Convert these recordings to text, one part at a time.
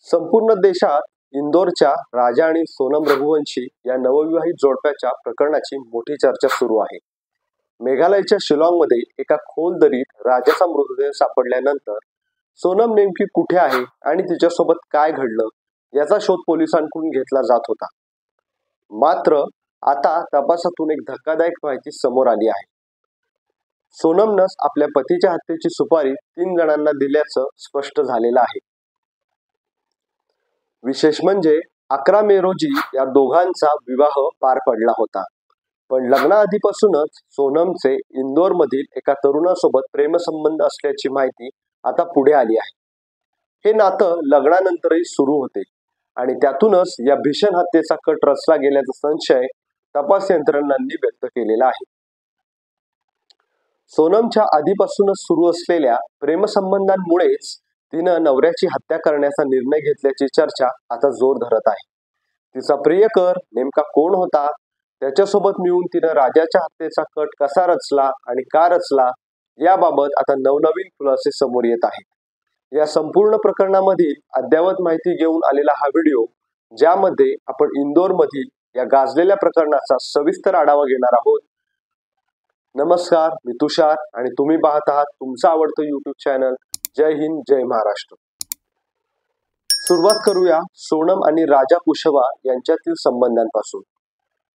संपूर्ण देशात इंदोरच्या राजा आणि सोनम रघुवंशी या नवविवाहित जोडप्याच्या प्रकरणाची मोठी चर्चा सुरू आहे. मेघालयच्या शिलाँगमध्ये एका खोल दरीत राजाचा मृतदेह सापडल्यानंतर सोनम नेमकी कुठे आहे आणि तिच्यासोबत काय घडलं याचा शोध पोलिसांकडून घेतला जात होता. मात्र आता तपासातून एक धक्कादायक माहिती समोर आली आहे. सोनमनंच आपल्या पतीच्या हत्येची सुपारी 3 जणांना दिल्याचं स्पष्ट झालेलं आहे. विशेष म्हणजे 11 मे रोजी या दोघांचा विवाह पार पडला होता. पण लग्नाआधीपासूनच सोनमचे इंदोरमधील एका तरुणासोबत प्रेमसंबंध असल्याची माहिती आता पुढे आली आहे. हे नातं लग्नानंतरही सुरू होते आणि त्यातूनच या भीषण हत्येचा कट रचला गेल्याचा संशय तपास यंत्रणांनी व्यक्त केलेला आहे. सोनमच्या आधीपासूनच सुरू असलेल्या प्रेमसंबंधांमुळेच तिनं नवऱ्याची हत्या करण्याचा निर्णय घेतल्याची चर्चा आता जोर धरत आहे. तिचा प्रियकर नेमका कोण होता, त्याच्यासोबत मिळून तिनं राजाच्या हत्येचा कट कसा रचला आणि का रचला याबाबत आता नवनवीन खुलासे समोर येत आहेत. या संपूर्ण प्रकरणामधील अद्ययावत माहिती घेऊन आलेला हा व्हिडिओ, ज्यामध्ये आपण इंदोरमधील या गाजलेल्या प्रकरणाचा सविस्तर आढावा घेणार आहोत. नमस्कार, मी तुषार आणि तुम्ही पाहत आहात तुमचं आवडतं YouTube चॅनल जय हिंद जय महाराष्ट्र. सुरुवात करूया सोनम आणि राजा कुशवा यांच्यातील संबंधांपासून.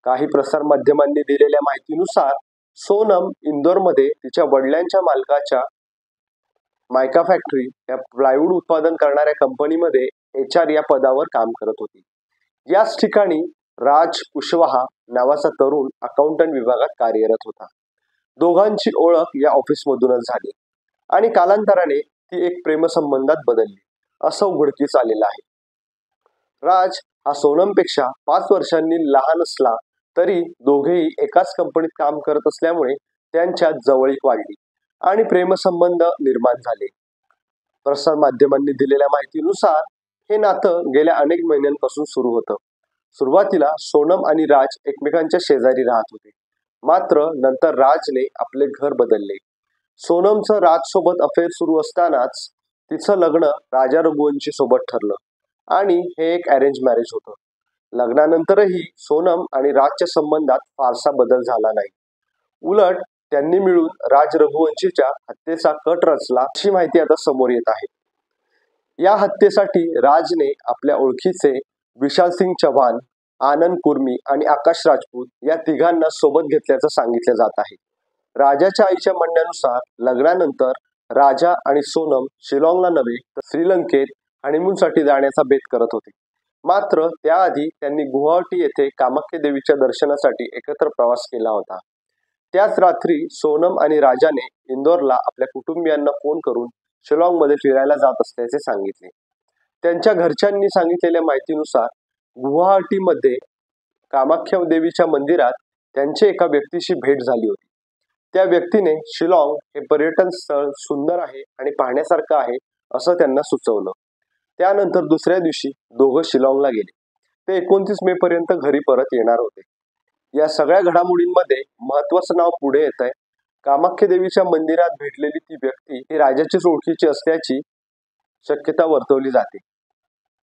काही प्रसार माध्यमांनी दिलेल्या माहितीनुसार सोनम इंदोरमध्ये तिच्या वडिलांच्या मालकाच्या मायका फॅक्टरी या प्लायवूड उत्पादन करणाऱ्या कंपनीमध्ये HR या पदावर काम करत होती. याच ठिकाणी राज कुशवाहा नावाचा तरुण अकाउंटंट विभागात कार्यरत होता. दोघांची ओळख या ऑफिसमधूनच झाली आणि कालांतराने ती एक प्रेमसंबंधात बदलली असं उघडकीस आलेलं आहे. राज हा सोनमपेक्षा 5 वर्षांनी लहान असला तरी दोघेही एकाच कंपनीत काम करत असल्यामुळे त्यांच्यात जवळीक वाढली आणि प्रेमसंबंध निर्माण झाले. प्रसार माध्यमांनी दिलेल्या माहितीनुसार हे नातं गेल्या अनेक महिन्यांपासून सुरू होतं. सुरुवातीला सोनम आणि राज एकमेकांच्या शेजारी राहत होते. मात्र नंतर राजने आपले घर बदलले. सोनमचं राजसोबत अफेअर सुरू असतानाच तिचं लग्न राजा रघुवंशी सोबत ठरलं आणि हे एक अरेंज मॅरेज होतं. लग्नानंतरही सोनम आणि राजच्या संबंधात फारसा बदल झाला नाही. उलट त्यांनी मिळून राज रघुवंशीच्या हत्येचा कट रचला अशी माहिती आता समोर येत आहे. या हत्येसाठी राजने आपल्या ओळखीचे विशाल सिंग चव्हाण, आनंद कुर्मी आणि आकाश राजपूत या तिघांना सोबत घेतल्याचं सांगितलं जात आहे. राजाच्या आईच्या म्हणण्यानुसार लग्नानंतर राजा आणि सोनम शिलाँगला नव्हे तर श्रीलंकेत हनीमूनसाठी जाण्याचा बेत करत होते. मात्र त्याआधी त्यांनी गुवाहाटी येथे कामाख्या देवीच्या दर्शनासाठी एकत्र प्रवास केला होता. त्याच रात्री सोनम आणि राजाने इंदोरला आपल्या कुटुंबियांना फोन करून शिलाँगमध्ये फिरायला जात असल्याचे सांगितले. त्यांच्या घरच्यांनी सांगितलेल्या माहितीनुसार गुवाहाटीमध्ये कामाख्या देवीच्या मंदिरात त्यांचे एका व्यक्तीशी भेट झाली होती. त्या व्यक्तीने शिलाँग हे पर्यटन स्थळ सुंदर आहे आणि पाहण्यासारखं आहे असं त्यांना सुचवलं. त्यानंतर दुसऱ्या दिवशी दोघं शिलाँगला गेले. ते 29 मे पर्यंत घरी परत येणार होते. या सगळ्या घडामोडींमध्ये महत्वाचं नाव पुढे येत आहे. कामाख्या देवीच्या मंदिरात भेटलेली ती व्यक्ती ही राजाचीच ओळखीची असल्याची शक्यता वर्तवली जाते.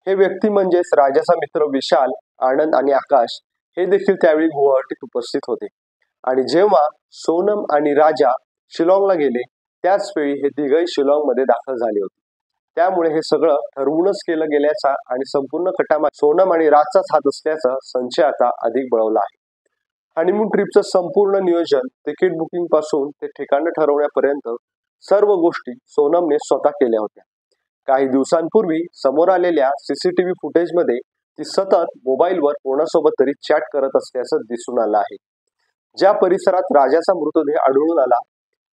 हे व्यक्ती म्हणजेच राजाचा मित्र विशाल, आनंद आणि आकाश हे देखील त्यावेळी गुवाहाटीत उपस्थित होते. आणि जेव्हा सोनम आणि राजा शिलाँगला गेले त्याच वेळी हे तिघही शिलाँगमध्ये दाखल झाले होते. त्यामुळे हे सगळं ठरवूनच केलं गेल्याचा आणि संपूर्ण कटामागे सोनम आणि राजचाच हात असल्याचा संशय आता अधिक बळवला आहे. हनीमून ट्रिपचं संपूर्ण नियोजन, तिकीट बुकिंग पासून ते ठिकाण ठरवण्यापर्यंत सर्व गोष्टी सोनमने स्वतः केल्या होत्या. काही दिवसांपूर्वी समोर आलेल्या CCTV फुटेजमध्ये ती सतत मोबाईलवर कोणासोबत तरी चॅट करत असल्याचं दिसून आलं आहे. ज्या परिसरात राजाचा मृतदेह आढळून आला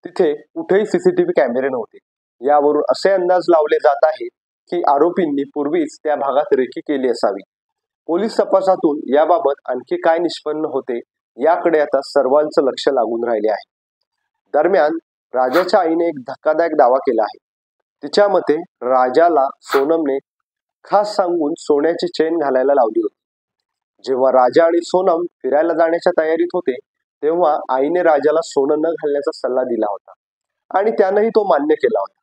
तिथे कुठेही CCTV कॅमेरे नव्हते. यावरून असे अंदाज लावले जात आहेत की आरोपींनी पूर्वीच त्या भागात रेकी केली असावी. पोलीस तपासातून याबाबत आणखी काय निष्पन्न होते याकडे आता सर्वांचं लक्ष लागून राहिले आहे. दरम्यान राजाच्या आईने एक धक्कादायक दावा केला आहे. तिच्या मते राजाला सोनमने खास सांगून सोन्याची चेन घालायला लावली होती. जेव्हा राजा आणि सोनम फिरायला जाण्याच्या तयारीत होते तेव्हा आईने राजाला सोनं न घालण्याचा सल्ला दिला होता आणि त्यानंही तो मान्य केला होता.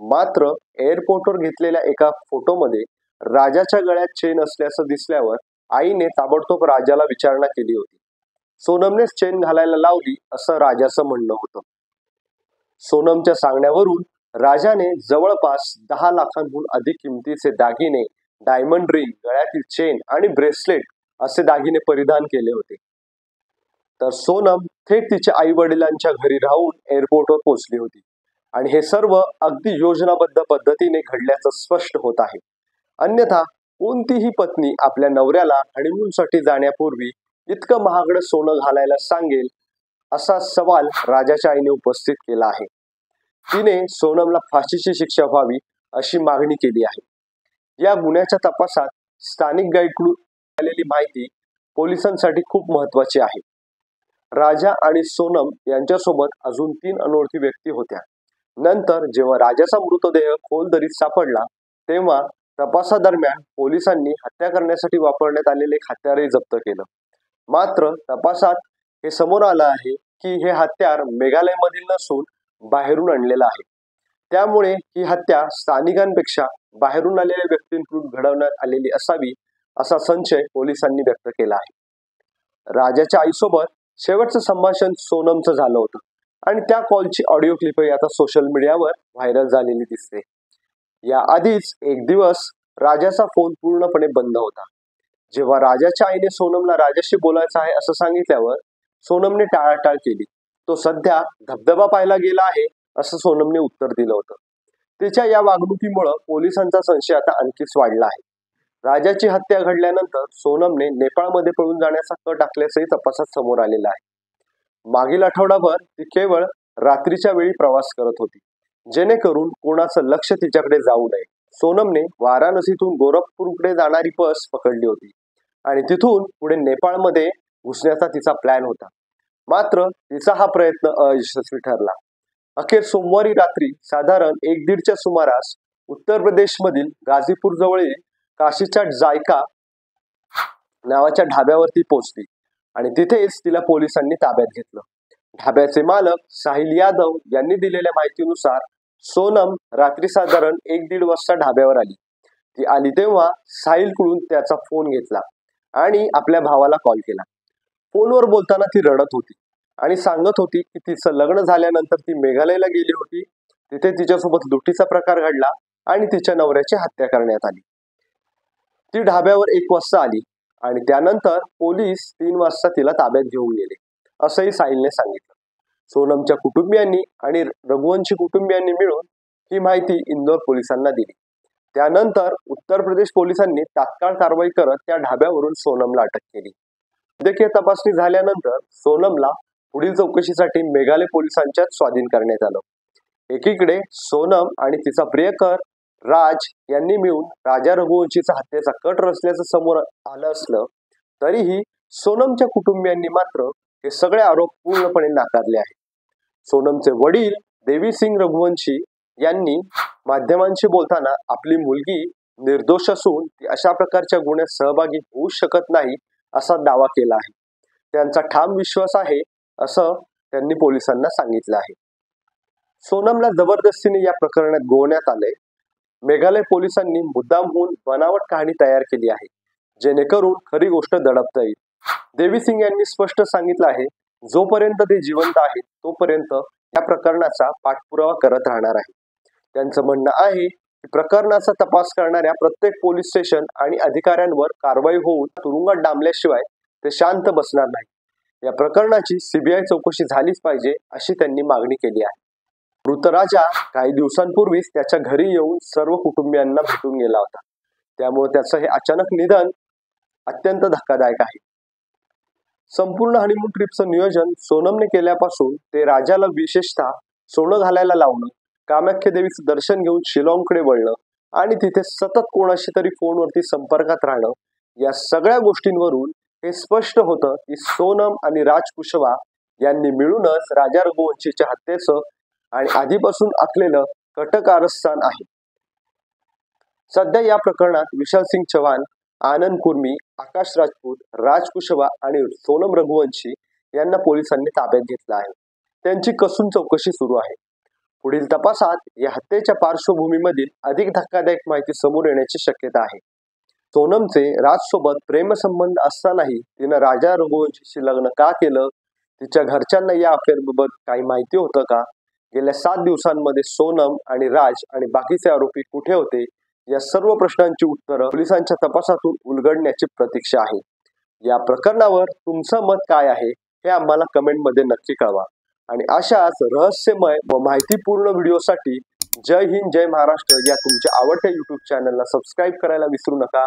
मात्र एअरपोर्टवर घेतलेल्या एका फोटोमध्ये राजाच्या गळ्यात चेन असल्याचं दिसल्यावर आईने ताबडतोब राजाला विचारणा केली होती. सोनमनेच चेन घालायला लावली असं राजाचं म्हणणं होतं. सोनमच्या सांगण्यावरून राजाने जवळपास 10 लाखांहून अधिक किमतीचे दागिने, डायमंड रिंग, गळ्यातील चेन आणि ब्रेसलेट असे दागिने परिधान केले होते. तर सोनम थेट तिच्या आई वडिलांच्या घरी राहून एअरपोर्टवर पोहोचली होती आणि हे सर्व अगदी योजनाबद्ध पद्धतीने घडल्याचं स्पष्ट होत आहे. अन्यथा कोणतीही पत्नी आपल्या नवऱ्याला हनीमूनसाठी जाण्यापूर्वी इतकं महागडं सोनं घालायला सांगेल असा सवाल राजाच्या आईने उपस्थित केला आहे. तिने सोनमला फाशीची शिक्षा व्हावी अशी मागणी केली आहे. या गुन्ह्याच्या तपासात स्थानिक गाईडकडून मिळालेली माहिती पोलिसांसाठी खूप महत्वाची आहे. राजा आणि सोनम यांच्यासोबत अजून 3 अनोळखी व्यक्ती होत्या. नंतर जेव्हा राजाचा मृतदेह खोल दरीत सापडला तेव्हा तपासादरम्यान पोलिसांनी हत्या करण्यासाठी वापरण्यात आलेले एक हत्यारही जप्त केलं. मात्र तपासात हे समोर आलं आहे की हे हत्यार मेघालयमधील नसून बाहेरून आणलेलं आहे. त्यामुळे ही हत्या स्थानिकांपेक्षा बाहेरून आलेल्या व्यक्तींकडून घडवण्यात आलेली असावी असा संशय पोलिसांनी व्यक्त केला आहे. राजाच्या आईसोबत शेवटचं संभाषण सोनमचं झालं होतं आणि त्या कॉलची ऑडिओ क्लिपही आता सोशल मीडियावर व्हायरल झालेली दिसते. या आधीच एक दिवस राजाचा फोन पूर्णपणे बंद होता. जेव्हा राजाच्या आईने सोनमला राजाशी बोलायचं आहे असं सांगितल्यावर सोनमने टाळाटाळ केली. तो सध्या धबधबा पाहायला गेला आहे असं सोनमने उत्तर दिलं होतं. तिच्या या वागणुकीमुळे पोलिसांचा संशय आता आणखीच वाढला आहे. राजाची हत्या घडल्यानंतर सोनमने नेपाळमध्ये पळून जाण्याचा कट आखल्याचंही तपासात समोर आलेलं आहे. मागील आठवडाभर ती केवळ रात्रीच्या वेळी प्रवास करत होती, जेणेकरून कोणाचं लक्ष तिच्याकडे जाऊ नये. सोनमने वाराणसीतून गोरखपूरकडे जाणारी बस पकडली होती आणि तिथून पुढे नेपाळमध्ये घुसण्याचा तिचा प्लॅन होता. मात्र तिचा हा प्रयत्न अयशस्वी ठरला. अखेर सोमवारी रात्री साधारण 1:30च्या सुमारास उत्तर प्रदेशमधील गाझीपूर जवळील काशीच्या जायका नावाच्या ढाब्यावरती पोहोचली आणि तिथेच तिला पोलिसांनी ताब्यात घेतलं. ढाब्याचे मालक साहिल यादव यांनी दिलेल्या माहितीनुसार सोनम रात्री साधारण 1-1:30 वाजता ढाब्यावर आली. ती आली तेव्हा साहिलकडून त्याचा फोन घेतला आणि आपल्या भावाला कॉल केला. फोनवर बोलताना ती रडत होती आणि सांगत होती की तिचं लग्न झाल्यानंतर ती मेघालयला गेली होती. तिथे तिच्यासोबत लुटीचा प्रकार घडला आणि तिच्या नवऱ्याची हत्या करण्यात आली. ती ढाब्यावर 1 वाजता आली आणि त्यानंतर पोलीस 3 वाजता तिला ताब्यात घेऊन गेले असंही साहिलने सांगितलं. सोनमच्या कुटुंबियांनी आणि रघुवंशी कुटुंबियांनी मिळून ही माहिती इंदोर पोलिसांना दिली. त्यानंतर उत्तर प्रदेश पोलिसांनी तात्काळ कारवाई करत त्या ढाब्यावरून सोनमला अटक केली. वैद्यकीय तपासणी झाल्यानंतर सोनमला पुढील चौकशीसाठी मेघालय पोलिसांच्यात स्वाधीन करण्यात आलं. एकीकडे सोनम आणि तिचा प्रियकर राज यांनी मिळून राजा रघुवंशीचा हत्येचा कट रचल्याचं समोर आलं असलं तरीही सोनमच्या कुटुंबियांनी मात्र हे सगळे आरोप पूर्णपणे नाकारले आहेत. सोनमचे वडील देवी सिंग रघुवंशी यांनी माध्यमांशी बोलताना आपली मुलगी निर्दोष असून ती अशा प्रकारच्या गुन्ह्यात सहभागी होऊ शकत नाही असा दावा केला आहे. त्यांचा ठाम विश्वास आहे असं त्यांनी पोलिसांना सांगितलं आहे. सोनमला जबरदस्तीने या प्रकरणात गोवण्यात आले. मेघालय पोलिसांनी मुद्दामहून बनावट कहाणी तयार केली आहे जेणेकरून खरी गोष्ट दडपता येईल. देवी सिंग यांनी स्पष्ट सांगितलं आहे, जोपर्यंत ते जिवंत आहेत तोपर्यंत या प्रकरणाचा पाठपुरावा करत राहणार आहे. त्यांचं म्हणणं आहे की प्रकरणाचा तपास करणाऱ्या प्रत्येक पोलीस स्टेशन आणि अधिकाऱ्यांवर कारवाई होऊन तुरुंगात डांबल्याशिवाय ते शांत बसणार नाही. या प्रकरणाची CBI चौकशी झालीच पाहिजे अशी त्यांनी मागणी केली आहे. मृत राजा काही दिवसांपूर्वीच त्याच्या घरी येऊन सर्व कुटुंबियांना भेटून गेला होता. त्यामुळे त्याचं हे अचानक निधन अत्यंत धक्कादायक आहे. संपूर्ण हनीमून ट्रिपचं नियोजन सोनमने केल्यापासून ते राजाला विशेषतः सोनं घालायला लावणं, कामाख्या देवीचं दर्शन घेऊन शिलाँगकडे वळणं आणि तिथे सतत कोणाशी तरी फोनवरती संपर्कात राहणं, या सगळ्या गोष्टींवरून हे स्पष्ट होतं की सोनम आणि राज कुशवा यांनी मिळूनच राजा रघुवंशीच्या हत्येचं आणि आधीपासून आखलेलं कटकारस्थान आहे. सध्या या प्रकरणात विशाल सिंग चव्हाण, आनंद कुर्मी, आकाश राजपूत, राज कुशवा आणि सोनम रघुवंशी यांना पोलिसांनी ताब्यात घेतलं आहे. त्यांची कसून चौकशी सुरू आहे. पुढील तपासात या हत्येच्या पार्श्वभूमीमधील अधिक धक्कादायक माहिती समोर येण्याची शक्यता आहे. सोनमचे राजसोबत प्रेमसंबंध असतानाही तिनं राजा रघुवंशीशी लग्न का केलं? तिच्या घरच्यांना या अफेअरबाबत काही माहिती होतं का? गेल्या 7 दिवसांमध्ये सोनम आणि राज आणि बाकीचे आरोपी कुठे होते? या सर्व प्रश्नांची उत्तरं पोलिसांच्या तपासातून उलगडण्याची प्रतीक्षा आहे. या प्रकरणावर तुमचं मत काय आहे हे आम्हाला कमेंटमध्ये नक्की कळवा. आणि अशाच रहस्यमय व माहितीपूर्ण व्हिडिओसाठी जय हिंद जय महाराष्ट्र या तुमच्या आवडत्या YouTube चॅनलला सबस्क्राईब करायला विसरू नका.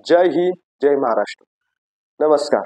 जय हिंद जय महाराष्ट्र. नमस्कार.